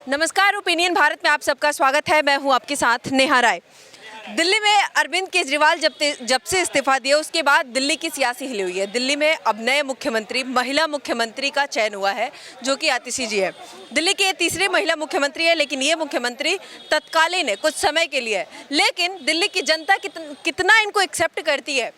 नमस्कार, ओपिनियन भारत में आप सबका स्वागत है। मैं हूं आपके साथ नेहा राय। दिल्ली में अरविंद केजरीवाल जब से इस्तीफा दिया उसके बाद दिल्ली की सियासी हिली हुई है। दिल्ली में अब नए मुख्यमंत्री, महिला मुख्यमंत्री का चयन हुआ है जो कि आतिशी जी है। दिल्ली के तीसरे महिला मुख्यमंत्री है, लेकिन ये मुख्यमंत्री तत्कालीन है, कुछ समय के लिए है। लेकिन दिल्ली की जनता कितना इनको एक्सेप्ट करती है,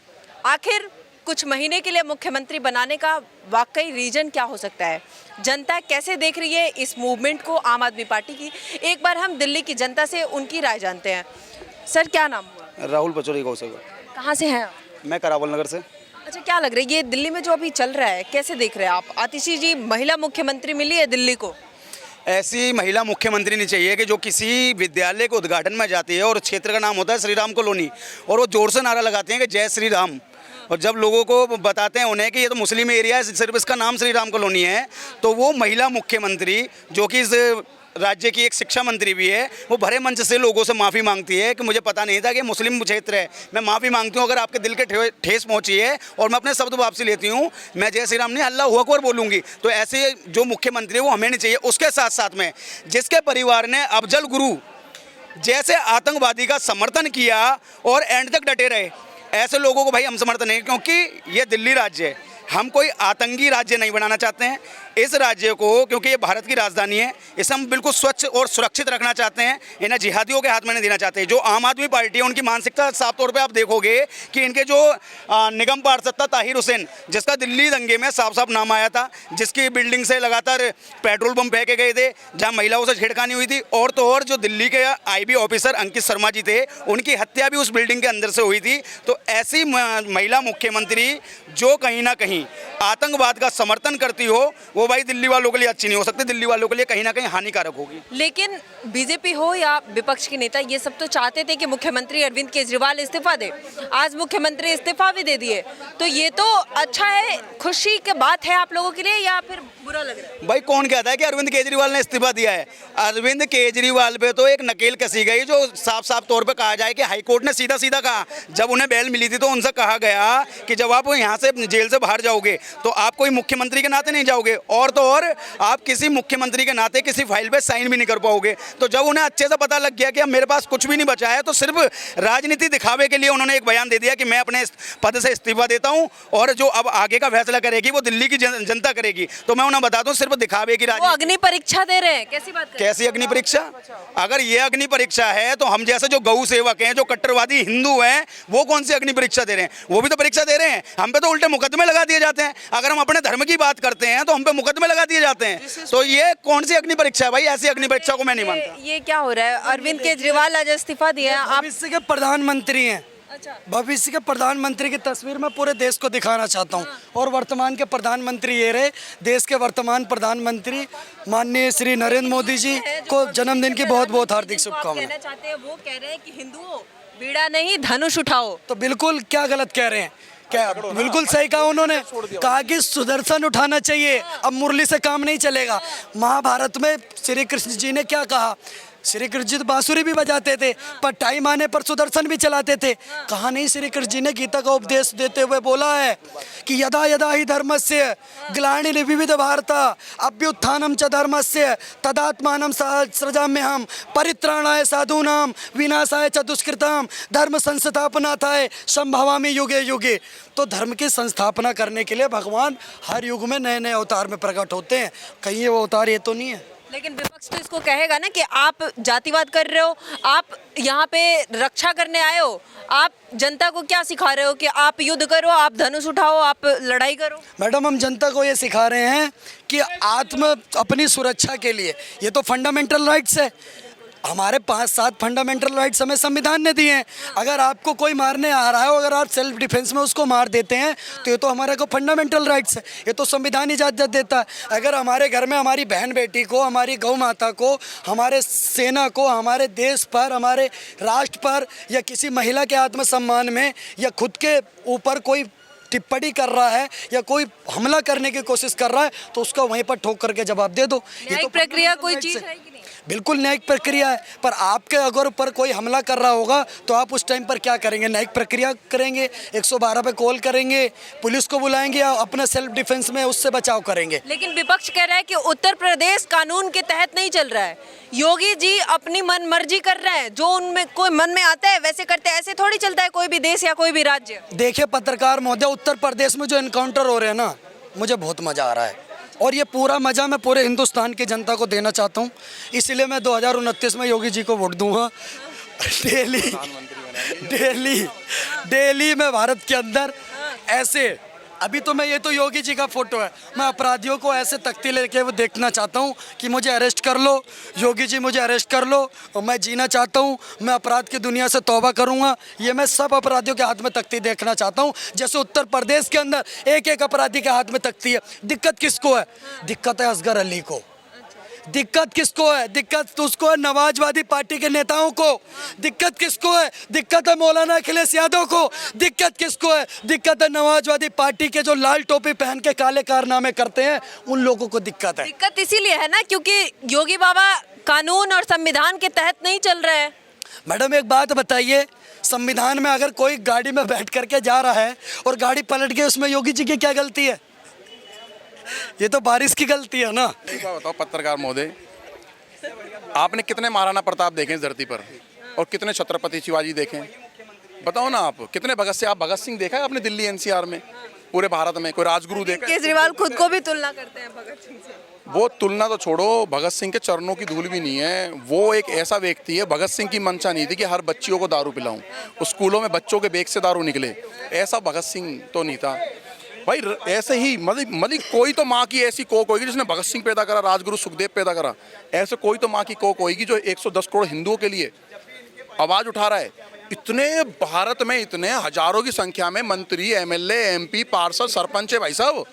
आखिर कुछ महीने के लिए मुख्यमंत्री बनाने का वाकई रीजन क्या हो सकता है, जनता कैसे देख रही है इस मूवमेंट को, आम आदमी पार्टी की। एक बार हम दिल्ली की जनता से उनकी राय जानते हैं। सर, क्या नाम हुआ? राहुल पचौरी गौसेगा। कहाँ से हैं आप? मैं करावल नगर से। अच्छा, क्या लग रहा है ये दिल्ली में जो अभी चल रहा है, कैसे देख रहे हैं आप? आतिशी जी महिला मुख्यमंत्री मिली है दिल्ली को। ऐसी महिला मुख्यमंत्री नहीं चाहिए कि जो किसी विद्यालय के उद्घाटन में जाती है और क्षेत्र का नाम होता है श्री राम कॉलोनी और वो जोर से नारा लगाते हैं कि जय श्री राम, और जब लोगों को बताते हैं उन्हें कि ये तो मुस्लिम एरिया है, सिर्फ इसका नाम श्री राम कॉलोनी है, तो वो महिला मुख्यमंत्री जो कि इस राज्य की एक शिक्षा मंत्री भी है, वो भरे मंच से लोगों से माफ़ी मांगती है कि मुझे पता नहीं था कि मुस्लिम क्षेत्र है, मैं माफ़ी मांगती हूँ अगर आपके दिल के ठेस पहुँची है, और मैं अपने शब्द वापसी लेती हूँ, मैं जय श्री राम नहीं अल्लाह अकबर बोलूँगी। तो ऐसे जो मुख्यमंत्री है वो हमें नहीं चाहिए। उसके साथ साथ में जिसके परिवार ने अफजल गुरु जैसे आतंकवादी का समर्थन किया और एंड तक डटे रहे, ऐसे लोगों को भाई हम समर्थन नहीं, क्योंकि ये दिल्ली राज्य है, हम कोई आतंकी राज्य नहीं बनाना चाहते हैं। इस राज्य को, क्योंकि ये भारत की राजधानी है, इसे हम बिल्कुल स्वच्छ और सुरक्षित रखना चाहते हैं, इन्हें जिहादियों के हाथ में नहीं देना चाहते। जो आम आदमी पार्टी है उनकी मानसिकता साफ तौर पे आप देखोगे कि इनके जो निगम पार्षद था ताहिर हुसैन, जिसका दिल्ली दंगे में साफ साफ नाम आया था, जिसकी बिल्डिंग से लगातार पेट्रोल बम फेंके गए थे, जहाँ महिलाओं से छेड़खानी हुई थी, और तो और जो दिल्ली के IB ऑफिसर अंकित शर्मा जी थे, उनकी हत्या भी उस बिल्डिंग के अंदर से हुई थी। तो ऐसी महिला मुख्यमंत्री जो कहीं ना कहीं आतंकवाद का समर्थन करती हो, वो भाई दिल्ली वालों के लिए अच्छी नहीं हो सकती, दिल्ली वालों के लिए कहीं ना कहीं हानिकारक होगी। लेकिन बीजेपी हो या विपक्ष के नेता, ये सब तो चाहते थे कि मुख्यमंत्री अरविंद केजरीवाल इस्तीफा दे। आज मुख्यमंत्री इस्तीफा भी दे दिए, तो ये तो अच्छा है, खुशी की बात है आप लोगों के लिए, या फिर बुरा लग रहा है? भाई कौन कहता है कि अरविंद केजरीवाल ने इस्तीफा दिया है? अरविंद केजरीवाल पे तो एक नकेल कसी गई, जो साफ साफ तौर पे कहा जाए कि हाईकोर्ट ने सीधा सीधा कहा, जब उन्हें बेल मिली थी तो उनसे कहा गया कि जब आप यहाँ से जेल से बाहर जाओगे तो आप कोई मुख्यमंत्री के नाते नहीं जाओगे, और तो और आप किसी मुख्यमंत्री के नाते किसी फाइल पे साइन भी नहीं कर पाओगे। तो जब उन्हें अच्छे से पता लग गया कि अब मेरे पास कुछ भी नहीं बचा है, तो सिर्फ राजनीति दिखावे के लिए उन्होंने एक बयान दे दिया कि मैं अपने पद से इस्तीफा देता हूँ, और जो अब आगे का फैसला करेगी वो दिल्ली की जनता करेगी। तो मैं उन्हें बता दूं, सिर्फ दिखावे की वो अग्नि परीक्षा दे रहे हैं, कैसी बात कर रहे हैं? कैसी अग्नि परीक्षा? अगर ये अग्नि परीक्षा है तो हम जैसे जो गौ सेवक हैं, जो कट्टरवादी हिंदू हैं, वो कौन सी अग्नि परीक्षा दे रहे हैं? वो भी तो परीक्षा दे रहे हैं। हम पे तो उल्टे मुकदमे लगा दिए जाते हैं। अगर हम अपने धर्म की बात करते हैं तो हम पे मुकदमे लगा दिए जाते हैं। तो ये कौन सी अग्नि परीक्षा है भाई? ऐसी अग्नि परीक्षा को मैं नहीं मानता। ये क्या हो रहा है? अरविंद केजरीवाल आज इस्तीफा दिया, आप भविष्य के प्रधानमंत्री हैं। अच्छा, भविष्य के प्रधानमंत्री की तस्वीर मैं पूरे देश को दिखाना चाहता हूं, और वर्तमान के प्रधानमंत्री ये रहे। देश के वर्तमान प्रधानमंत्री माननीय श्री नरेंद्र मोदी जी को जन्मदिन की बहुत बहुत हार्दिक शुभकामनाएं। कहना चाहते हैं, वो कह रहे हैं कि हिंदुओं बीड़ा नहीं धनुष उठाओ। तो बिल्कुल क्या गलत कह रहे हैं? क्या बिल्कुल सही कहा उन्होंने, कहा कि सुदर्शन उठाना चाहिए, अब मुरली से काम नहीं चलेगा। महाभारत में श्री कृष्ण जी ने क्या कहा? श्री कृष्ण जी तो बांसुरी भी बजाते थे, पर टाइम आने पर सुदर्शन भी चलाते थे। कहा नहीं, श्री कृष्ण जी ने गीता का उपदेश देते हुए बोला है कि यदा यदा ही धर्मस्य ग्लानिर्विविध भारता अभ्युत्थानम च धर्मस्य तदात्मानं सृजाम्यहम् परित्राणाय साधूनां विनाशाय च दुष्कृतां धर्म संस्थापनार्थाय संभवामि युगे युगे। तो धर्म की संस्थापना करने के लिए भगवान हर युग में नए नए अवतार में प्रकट होते हैं। कहीं ये वो अवतार ये तो नहीं है। लेकिन विपक्ष तो इसको कहेगा ना कि आप जातिवाद कर रहे हो, आप यहाँ पे रक्षा करने आए हो, आप जनता को क्या सिखा रहे हो कि आप युद्ध करो, आप धनुष उठाओ, आप लड़ाई करो? मैडम, हम जनता को ये सिखा रहे हैं कि अपनी सुरक्षा के लिए, ये तो फंडामेंटल राइट्स है। हमारे 5-7 फंडामेंटल राइट्स हमें संविधान ने दिए हैं। अगर आपको कोई मारने आ रहा है, अगर आप सेल्फ डिफेंस में उसको मार देते हैं, तो ये तो हमारे को फंडामेंटल राइट्स है, ये तो संविधान इजाज़त देता है। अगर हमारे घर में हमारी बहन बेटी को, हमारी गौ माता को, हमारे सेना को, हमारे देश पर, हमारे राष्ट्र पर, या किसी महिला के आत्मसम्मान में या खुद के ऊपर कोई टिप्पणी कर रहा है या कोई हमला करने की कोशिश कर रहा है, तो उसका वहीं पर ठोक करके जवाब दे दो। ये तो प्रक्रिया कोई चीज़ है कि नहीं? बिल्कुल न्यायिक प्रक्रिया है, पर आपके अगर ऊपर कोई हमला कर रहा होगा तो आप उस टाइम पर क्या करेंगे? न्यायिक प्रक्रिया करेंगे, 112 पे कॉल करेंगे, पुलिस को बुलाएंगे या अपना सेल्फ डिफेंस में उससे बचाव करेंगे। लेकिन विपक्ष कह रहा है कि उत्तर प्रदेश कानून के तहत नहीं चल रहा है, योगी जी अपनी मन मर्जी कर रहे हैं, जो उनमें कोई मन में आता है वैसे करते हैं। ऐसे थोड़ी चलता है कोई भी देश या कोई भी राज्य। देखिए पत्रकार महोदय, उत्तर प्रदेश में जो इनकाउंटर हो रहे हैं ना, मुझे बहुत मज़ा आ रहा है और ये पूरा मज़ा मैं पूरे हिंदुस्तान की जनता को देना चाहता हूँ। इसलिए मैं 2029 में योगी जी को वोट दूंगा। डेली में भारत के अंदर ऐसे, अभी तो मैं, ये तो योगी जी का फोटो है, मैं अपराधियों को ऐसे तख्ती लेके वो देखना चाहता हूँ कि मुझे अरेस्ट कर लो, योगी जी मुझे अरेस्ट कर लो, और मैं जीना चाहता हूँ, मैं अपराध की दुनिया से तौबा करूँगा। ये मैं सब अपराधियों के हाथ में तख्ती देखना चाहता हूँ, जैसे उत्तर प्रदेश के अंदर एक एक अपराधी के हाथ में तख्ती है। दिक्कत किसको है? दिक्कत है असगर अली को। दिक्कत किसको है? दिक्कत उसको है नवाजवादी पार्टी के नेताओं को। दिक्कत किसको है? दिक्कत है मौलाना अखिलेश यादव को। दिक्कत किसको है? दिक्कत है नवाजवादी पार्टी के जो लाल टोपी पहन के काले कारनामे करते हैं, उन लोगों को दिक्कत है। दिक्कत इसीलिए है ना क्योंकि योगी बाबा कानून और संविधान के तहत नहीं चल रहे हैं। मैडम एक बात बताइए, संविधान में अगर कोई गाड़ी में बैठ करके जा रहा है और गाड़ी पलट गई, उसमें योगी जी की क्या गलती है? ये तो बारिश की गलती है ना। एक बात बताओ पत्रकार महोदय, आपने कितने महाराणा प्रताप देखे इस धरती पर और कितने छत्रपति शिवाजी देखे? बताओ ना, आप कितने भगत सिंह देखा है आपने दिल्ली एनसीआर में? पूरे भारत में कोई राजगुरु देखा है? केजरीवाल खुद को भी तुलना करते हैं भगत सिंह से। वो तुलना तो छोड़ो, भगत सिंह के चरणों की धूल भी नहीं है। वो एक ऐसा व्यक्ति है, भगत सिंह की मंशा नहीं थी कि हर बच्चियों को दारू पिलाऊं, उस स्कूलों में बच्चों के बैग से दारू निकले, ऐसा भगत सिंह तो नहीं था भाई। ऐसे ही मतलब कोई तो माँ की ऐसी कोक होगी जिसने भगत सिंह पैदा करा, राजगुरु सुखदेव पैदा करा, ऐसे कोई तो माँ की कोक होगी जो 110 करोड़ हिंदुओं के लिए आवाज़ उठा रहा है। इतने भारत में इतने हजारों की संख्या में मंत्री, एमएलए, एमपी, पार्षद, सरपंच है भाई साहब,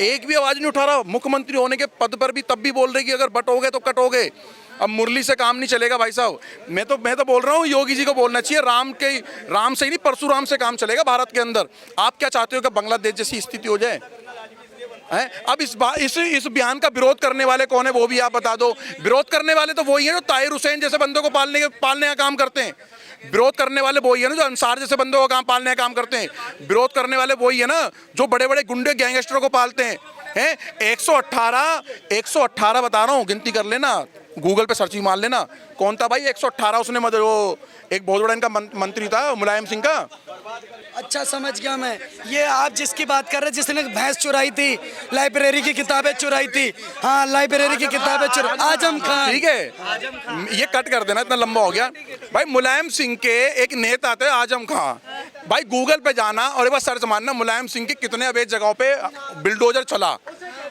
एक भी आवाज़ नहीं उठा रहा। मुख्यमंत्री होने के पद पर भी तब भी बोल रहे कि अगर बटोगे तो कटोगे। अब मुरली से काम नहीं चलेगा भाई साहब। मैं तो बोल रहा हूँ, योगी जी को बोलना चाहिए, राम से ही नहीं परशुराम से काम चलेगा भारत के अंदर। आप क्या चाहते हो कि बांग्लादेश जैसी स्थिति हो जाए? हैं? अब इस बयान का विरोध करने वाले कौन है वो भी आप बता दो। विरोध करने वाले तो वही है जो ताहिर हुसैन जैसे बंदों को पालने का काम करते हैं। विरोध करने वाले वही है ना जो अंसार जैसे बंदों का पालने का काम करते हैं। विरोध करने वाले वही है ना जो बड़े बड़े गुंडे गैंगस्टरों को पालते हैं। 118 बता रहा हूँ, गिनती कर लेना, गूगल पे सर्च मार लेना, कौन था भाई 118? उसने वो एक बहुत बड़ा इनका मंत्री था मुलायम सिंह का। अच्छा समझ गया मैं, ये आप जिसकी बात कर रहे हैं जिसने भैंस चुराई थी, लाइब्रेरी की किताबें चुराई थी। हाँ, लाइब्रेरी की किताबें चुराई, आजम खान। ठीक है, ये कट कर देना, इतना लंबा हो गया भाई। मुलायम सिंह के एक नेता थे आजम खान भाई, गूगल पे जाना और एक बार सर्च मारना मुलायम सिंह के कितने अवैध जगहों पे बिल्डोजर चला।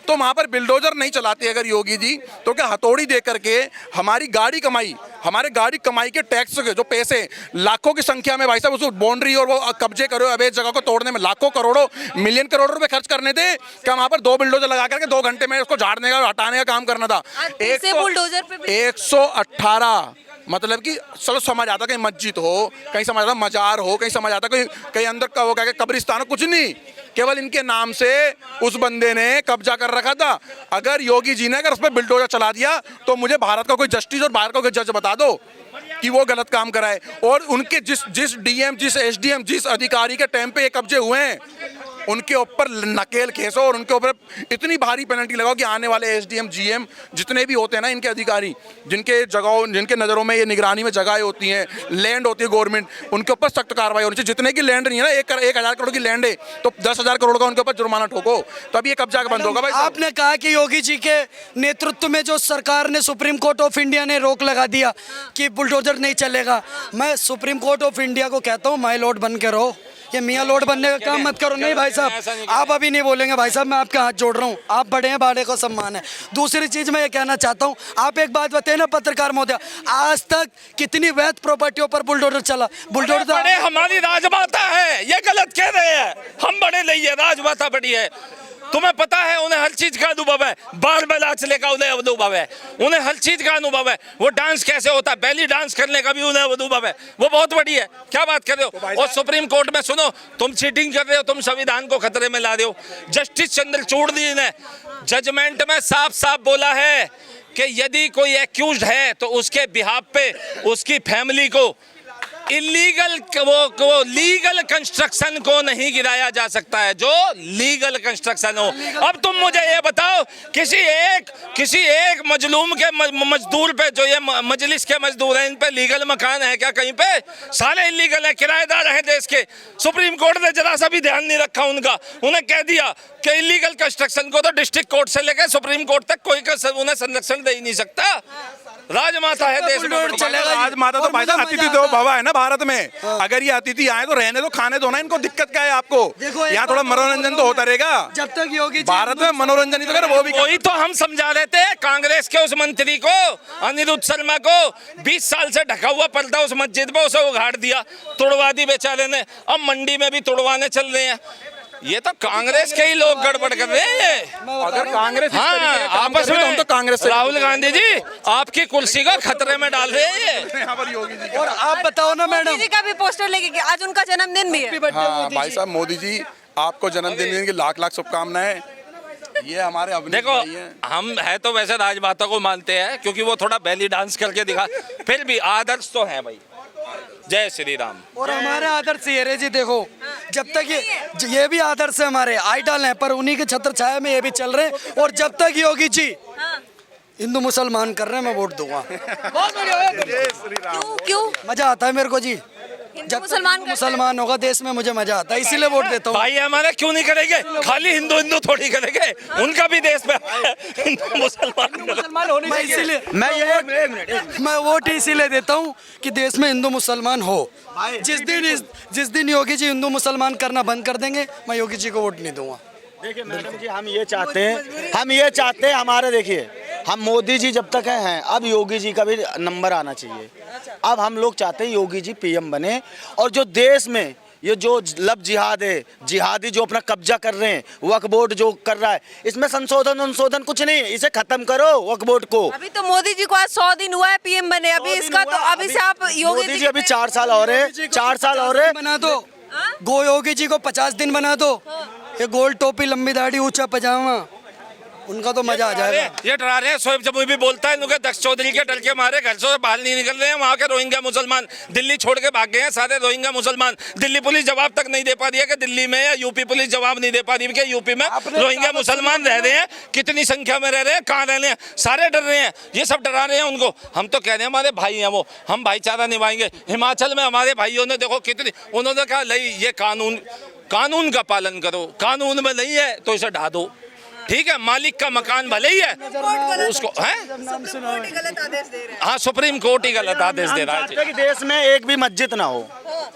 तो वहाँ पर बिल्डोजर नहीं चलाते अगर योगी जी, तो क्या हथौड़ी दे करके हमारी गाड़ी कमाई के टैक्स के जो पैसे लाखों की संख्या में भाई साहब उसको बाउंड्री और वो कब्जे करो अवैध जगह को तोड़ने में लाखों करोड़ों मिलियन करोड़ रुपए खर्च करने थे। क्या वहाँ पर 2 बिल्डोजर लगा करके 2 घंटे में उसको झाड़ने का हटाने का काम करना था? 118 मतलब कि चलो समझ आता कहीं मस्जिद हो, कहीं समझ आता मजार हो, कहीं समझ आता कहीं अंदर का वो क्या कब्रिस्तान हो, कुछ नहीं, केवल इनके नाम से उस बंदे ने कब्जा कर रखा था। अगर योगी जी ने अगर उस पर बिल्डोजर चला दिया तो मुझे भारत का कोई जस्टिस और भारत का कोई जज बता दो कि वो गलत काम करा है। और उनके जिस डीएम, जिस एसडीएम, जिस अधिकारी के टाइम पे ये कब्जे हुए हैं उनके ऊपर नकेल खींचो और उनके ऊपर इतनी भारी पेनल्टी लगाओ कि आने वाले एसडीएम, जीएम जितने भी होते हैं ना इनके अधिकारी, जिनके नज़रों में ये निगरानी में जगहें होती हैं, लैंड होती है गवर्नमेंट, उनके ऊपर सख्त कार्रवाई होनी चाहिए। जितने की लैंड नहीं है ना, 1,000 करोड़ की लैंड है तो 10,000 करोड़ का उनके ऊपर जुर्माना ठोको, तब ये कब्जा बंद होगा भाई। आपने कहा कि योगी जी के नेतृत्व में जो सरकार ने, सुप्रीम कोर्ट ऑफ इंडिया ने रोक लगा दिया कि बुलडोजर नहीं चलेगा। मैं सुप्रीम कोर्ट ऑफ इंडिया को कहता हूँ, माई लॉर्ड बन के रहो, ये मियाँ लॉर्ड बनने का काम मत करो। नहीं भाई साहब, आप अभी नहीं बोलेंगे भाई साहब, मैं आपके हाथ जोड़ रहा हूँ, आप बड़े हैं, बड़े को सम्मान है। दूसरी चीज मैं ये कहना चाहता हूँ, आप एक बात बताइए ना पत्रकार महोदय, आज तक कितनी वैध प्रॉपर्टियों पर बुलडोजर चला? बुलडोजर बड़े हमारी राजमाता है, ये गलत कह रहे हैं, हम बड़े नहीं है, राजमाता बड़ी है। तुम्हें पता है उन्हें हर चीज का अनुभव है, बाल बला चले का उन्हें अनुभव है, उन्हें हर चीज का अनुभव है। वो डांस कैसे होता है, बैली डांस करने का भी उन्हें अनुभव है, वो बहुत बड़ी है। क्या बात कर रहे हो? और सुप्रीम कोर्ट में सुनो, तुम चीटिंग कर रहे हो, तुम संविधान को खतरे में ला रहे हो। जस्टिस चंद्रचूड़ जी ने जजमेंट में साफ साफ बोला है कि यदि कोई एक्यूज्ड है तो उसके बिहाफ पे उसकी फैमिली को इलीगल वो लीगल कंस्ट्रक्शन को नहीं गिराया जा सकता है, जो लीगल कंस्ट्रक्शन हो। अब तुम मुझे ये बताओ, किसी एक मजलूम के मजदूर पे, जो ये मजलिस के मजदूर हैं, इन पे लीगल मकान है क्या कहीं पे? सारे इलीगल है, किराएदार हैं देश के। सुप्रीम कोर्ट ने जरा सा भी ध्यान नहीं रखा उनका, उन्हें कह दिया कि इलीगल कंस्ट्रक्शन को तो डिस्ट्रिक्ट कोर्ट से लेकर सुप्रीम कोर्ट तक कोई उन्हें संरक्षण दे ही नहीं सकता। राजमाता है देश में, चलेगा। राजमाता तो भाई साहब अतिथि देवो भव है ना भारत में। अगर ये अतिथि आए तो रहने दो, खाने दो ना, इनको दिक्कत क्या है आपको? देखो, यहाँ थोड़ा मनोरंजन तो होता रहेगा। जब तक योगी भारत में मनोरंजन ही तो करे, वो भी वही तो हम समझा रहे थे कांग्रेस के उस मंत्री को, अनिरुद्ध शर्मा को। 20 साल से ढका हुआ पर्दा उस मस्जिद पे, उसे उगाड़ दिया, तोड़वा दी बेचारे ने। अब मंडी में भी तोड़वाने चल रहे हैं। ये तो कांग्रेस के ही लोग गड़बड़ कर रहे हैं। अगर कांग्रेस हाँ, आपस में हम तो कांग्रेस से राहुल गांधी जी आपकी कुर्सी को खतरे में डाल रहे हैं ये। यहाँ पर योगी जी और आप बताओ ना मैडम, मोदी जी का भी पोस्टर लेके गए, आज उनका जन्मदिन भी है। हाँ भाई साहब, मोदी जी आपको जन्मदिन की लाख लाख शुभकामनाएं। ये हमारे अभिनेता देखो, भाई हैं। हम है तो वैसे राजमाता को मानते हैं, क्योंकि वो थोड़ा बैली डांस करके दिखा, फिर भी आदर्श तो है भाई। जय श्री राम। और हमारे आदर्श ये रहे जी, देखो जब तक ये भी आदर्श है, हमारे आइडल हैं, पर उन्हीं के छत्र छाया में ये भी चल रहे हैं। और जब तक योगी जी हिंदू मुसलमान कर रहे हैं, मैं वोट दूंगा। क्यों मजा आता है मेरे को जी, हिंदू जब मुसलमान मुसलमान होगा देश में मुझे मजा आता है, इसीलिए वोट देता हूँ। भाई हमारे क्यों नहीं करेंगे? खाली हिंदू हिंदू थोड़ी करेंगे, उनका भी देश में हिंदू मुसलमान। मैं इसीलिए मैं मैं वोट इसीलिए देता हूँ कि देश में हिंदू मुसलमान हो। जिस दिन योगी जी हिंदू मुसलमान करना बंद कर देंगे, मैं योगी जी को वोट नहीं दूंगा। देखिए मैडम जी, हम ये चाहते हैं हमारे, देखिए हम मोदी जी जब तक हैं, अब योगी जी का भी नंबर आना चाहिए। अब हम लोग चाहते हैं योगी जी पीएम बने, और जो देश में ये जो लब जिहाद है, जिहादी जो अपना कब्जा कर रहे हैं, वक्फ बोर्ड जो कर रहा है, इसमें संशोधन कुछ नहीं, इसे खत्म करो वक्फ बोर्ड को। अभी तो मोदी जी को आज 100 दिन हुआ है पीएम बने, अभी इसका तो अभी से आप मोदी जी अभी 4 साल और है, 4 साल और है। बना दो, गो योगी जी को 50 दिन बना दो, ये गोल टोपी, लंबी दाढ़ी, ऊंचा पजामा, उनका तो मजा आ जाएगा। ये डरा रहे हैं, शोएब जमुई भी बोलता है, इनके दक्ष चौधरी के डर के मारे घर से बाहर नहीं निकल रहे हैं। वहाँ के रोहिंग्या मुसलमान दिल्ली छोड़ के भाग गए हैं, सारे रोहिंग्या मुसलमान। दिल्ली पुलिस जवाब तक नहीं दे पा रही है कि दिल्ली में, या यूपी पुलिस जवाब नहीं दे पा रही है कि यूपी में रोहिंग्या मुसलमान रह रहे हैं, कितनी संख्या में रह रहे हैं, कहाँ रह रहे हैं, सारे डर रहे हैं। ये सब डरा रहे हैं उनको। हम तो कह रहे हैं हमारे भाई हैं वो, हम भाईचारा निभाएंगे। हिमाचल में हमारे भाइयों ने देखो कितनी, उन्होंने कहा नहीं, ये कानून का पालन करो, कानून में नहीं है तो इसे ढा दो, ठीक है? मालिक का मकान भले ही है उसको, है हाँ, सुप्रीम कोर्ट ही गलत आदेश दे रहा है कि देश में एक भी मस्जिद ना हो,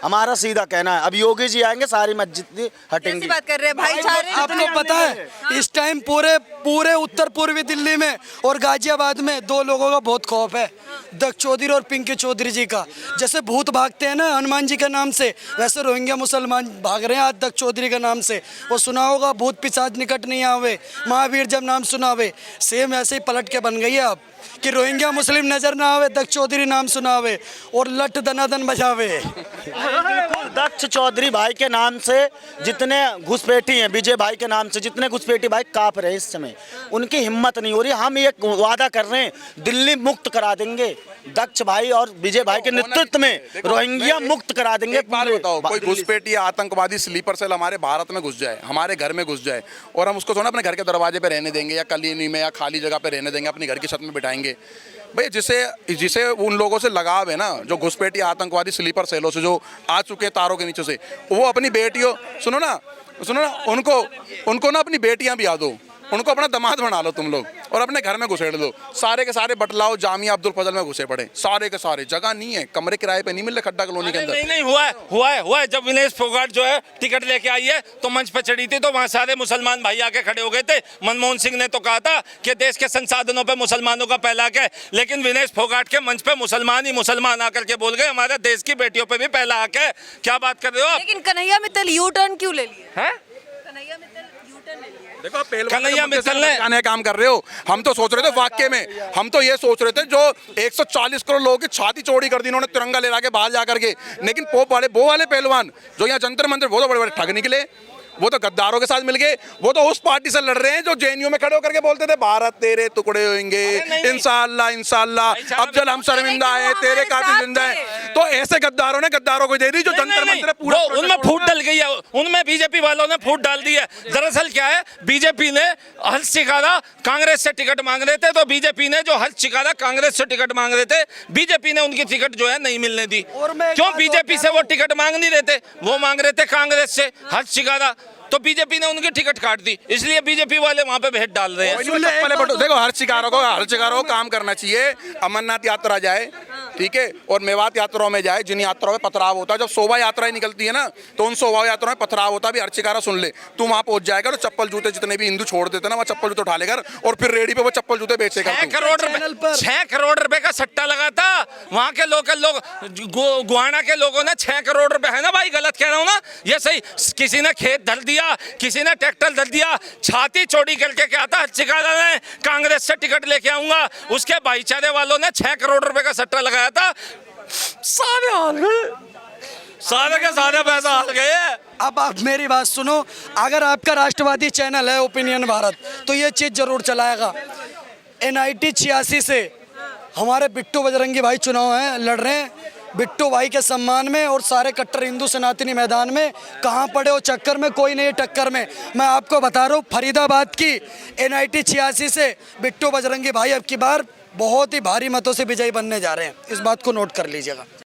हमारा सीधा कहना है। अब योगी जी आएंगे, सारी मस्जिद हटेंगी। कैसी बात कर रहे हैं भाईचारे? आपको पता है इस टाइम पूरे उत्तर पूर्वी दिल्ली में और गाजियाबाद में 2 लोगों का बहुत खौफ है, दक्ष चौधरी और पिंकी चौधरी जी का। जैसे भूत भागते हैं ना हनुमान जी के नाम से, वैसे रोहिंग्या मुसलमान भाग रहे हैं आज दक्ष चौधरी के नाम से। वो सुना होगा, भूत पिशाच निकट नहीं आवे, महावीर जब नाम सुनावे। सेम ऐसे ही पलट के बन गई है अब कि रोहिंग्या मुस्लिम नजर ना आवे, दक्ष चौधरी नाम सुनावे और लट दनादन बजावे। दक्ष चौधरी भाई के नाम से जितने घुसपैठी हैं, विजय भाई के नाम से जितने घुसपैठी भाई कांप रहे हैं इस समय, उनकी हिम्मत नहीं हो रही। हम ये वादा कर रहे हैं, दिल्ली मुक्त करा देंगे, दक्ष भाई और विजय भाई के नेतृत्व में रोहिंग्या मुक्त करा देंगे। एक बार बताओ, कोई घुसपैठी या आतंकवादी स्लीपर सेल हमारे भारत में घुस जाए, हमारे घर में घुस जाए, और हम उसको थोड़ा अपने घर के दरवाजे पे रहने देंगे, या कॉलोनी में या खाली जगह पे रहने देंगे, अपनी घर की छत में बिठाएंगे? भाई जिसे उन लोगों से लगाव है ना, जो घुसपैठी आतंकवादी स्लीपर सेलों से जो आ चुके तारों के नीचे से, वो अपनी बेटियों, सुनो ना, उनको ना अपनी बेटियां भी आ दो, उनको अपना दामाद बना लो तुम लोग, और अपने घर में घुसेड़ दो। सारे के सारे बटलाओ जामिया अब्दुल फजल में घुसे पड़े, सारे के सारे। जगह नहीं है, कमरे किराए पे नहीं मिल रहे खड्डा कॉलोनी के अंदर। नहीं, हुआ है। जब विनेश फोगाट जो है टिकट लेके आई है तो मंच पे चढ़ी थी, तो वहाँ सारे मुसलमान भाई आके खड़े हो गए थे। मनमोहन सिंह ने तो कहा था कि देश के संसाधनों पे मुसलमानों का पहला हक है, लेकिन विनेश फोगाट के मंच पे मुसलमान ही मुसलमान आकर के बोल गए हमारे देश की बेटियों पे भी पहला हक है। क्या बात कर रहे हो आप? लेकिन कन्हैया मित्तल यू टर्न क्यों ले लिए? हैं? कन्हैया मित्तल यू टर्न ले लिए। देखो कन्हैया मित्तल ने आने काम कर रहे हो। हम तो सोच रहे थे वाकई में, हम तो ये सोच रहे थे जो 140 करोड़ लोगों की छाती चौड़ी कर दी इन्होंने तिरंगा ले के बाहर जा करके, लेकिन वो वाले पहलवान जो यहाँ जंतर मंतर, वो तो बड़े बड़े ठग निकले। वो तो गद्दारों के साथ मिल गए। वो तो उस पार्टी से लड़ रहे हैं जो जेएनयू में खड़े होकर के बोलते थे भारत तेरे टुकड़े होंगे, इंशाअल्लाह इंशाअल्लाह, अब जल हम शर्मिंदा है, तेरे कातिल जिंदा है। तो ऐसे गद्दारों ने गद्दारों को दे दी जो जंतर मंतर पूरा उनमें फूट डल गई है, उनमें बीजेपी वालों ने फूट डाल दी है। दरअसल क्या है, बीजेपी ने हल शिकारा कांग्रेस से टिकट मांग रहे थे, तो बीजेपी ने जो हल शिकारा कांग्रेस से टिकट मांग रहे थे, बीजेपी ने उनकी टिकट जो है नहीं मिलने दी। क्यों? बीजेपी से वो टिकट मांग नहीं रहे थे, वो मांग रहे थे कांग्रेस से हल शिकारा, तो बीजेपी ने उनकी टिकट काट दी, इसलिए बीजेपी वाले वहां पे भेद डाल रहे हैं। देखो हर शिकारों को काम करना चाहिए। अमरनाथ यात्रा जाए, ठीक है, और मेवात यात्राओं में जाए, जिन यात्राओं में पथराव होता है, जब शोभा यात्राएं निकलती है ना, तो उन शोभा यात्राओं में पथराव होता है भी। हर शिकारा सुन ले, तू वहां पहुंच जाएगा तो चप्पल जूते जितने भी हिंदू छोड़ देते ना, वहाँ चप्पल जूते उठा लेकर और फिर रेडी पे वो चप्पल जूते बेचेगा। 6 करोड़ रुपए का सट्टा लगा था वहां के लोकल लोग, गुआना के लोगों ने 6 करोड़ रुपए, है ना भाई, गलत कह रहा हूँ ना? ये सही, किसी ने खेत धर दिया, किसी ने ट्रैक्टर धर दिया, छाती चौड़ी करके क्या था, चिकारा ने कांग्रेस से टिकट लेके आऊंगा, उसके भाईचारे वालों ने 6 करोड़ रुपए का सट्टा लगाया था, सारे हाल गए, सारे के सारे पैसा हाल गए। अब आप मेरी बात सुनो, अगर आपका राष्ट्रवादी चैनल है ओपिनियन भारत, तो ये चीज़ जरूर चलाएगा। NIT 86 से हमारे बिट्टू बजरंगी भाई चुनाव हैं, लड़ रहे हैं बिट्टू भाई के सम्मान में, और सारे कट्टर हिंदू सनातनी मैदान में कहाँ पड़े हो चक्कर में, कोई नहीं टक्कर में। मैं आपको बता रहा हूँ, फरीदाबाद की NIT 86 से बिट्टू बजरंगी भाई अब की बार बहुत ही भारी मतों से विजयी बनने जा रहे हैं, इस बात को नोट कर लीजिएगा।